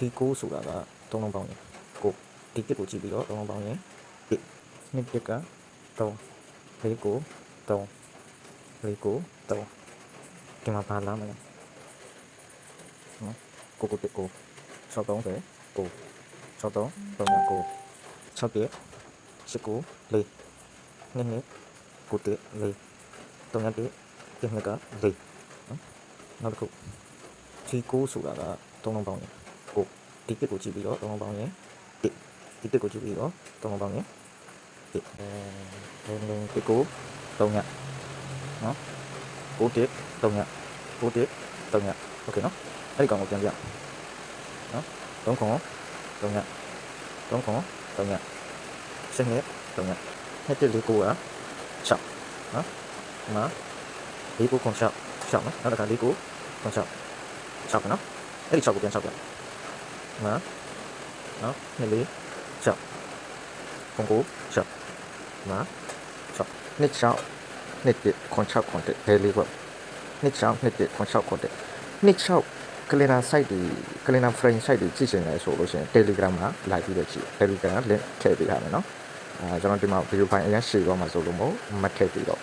T9 ဆိုတာကသုံးလုံးပေါင်းရင်ကိုဒီတစ်ကိုကြည့်ပြီးတော့သုံးလုံးပေါင်းရင်1နှစ်တစ်က3 4 9 3 4 9 3ဒီမှာဘာလာမလဲနော်ကိုတစ်ကို630ကို63 39 6တစ်19 4နှစ်ကိုတစ်4 3တစ်တစ်နှစ်က4နောက်တစ်ခု T9 ဆိုတာကသုံးလုံးပေါင်းရင်ကိုဒီတစ်ကိုကြည့်ပြီးတော့သုံးလုံးပေါင်းရင်1ဒီတစ်ကိုကြည့်ပြီးတော့သုံးလုံးပေါင်းရင်1တစ်ကို3ညနော်9တစ်3ည9တစ်3ညโอเคနော်အဲ့ဒီကောင်ကိုပြန်ပြနော်3ခွန်3ည3ခွန်3ည7နှစ်3ည2တစ်4 9က6နော်ဒီမှာ4 9ခွန်6 6နော်နောက်တစ်ခါ4 9ခွန်6 6နော်အဲ့ဒီ6ကိုပြန်6ပြနော်နော်2 4 6ခွန်9 6နော်6နှစ်6နှစ်တစ်ခွန်6ခွန်တစ်ဘယ်လေးပေါ့နှစ်6နှစ်တစ်ခွန်6ခွန်တစ်နှစ်6ကလင်နာ site တွေကလင်နာ frame site တွေကြည့်ချင်တယ်ဆိုလို့ရှိရင် Telegram မှာ live ပြီးတော့ကြည့် Telegram က link ထည့်ပေးထားမယ်နော်ကျွန်တော်ဒီမှာ video file အရင်ရှေ့သွားမှာဆိုလို့မဟုတ်မထည့်ပေးတော့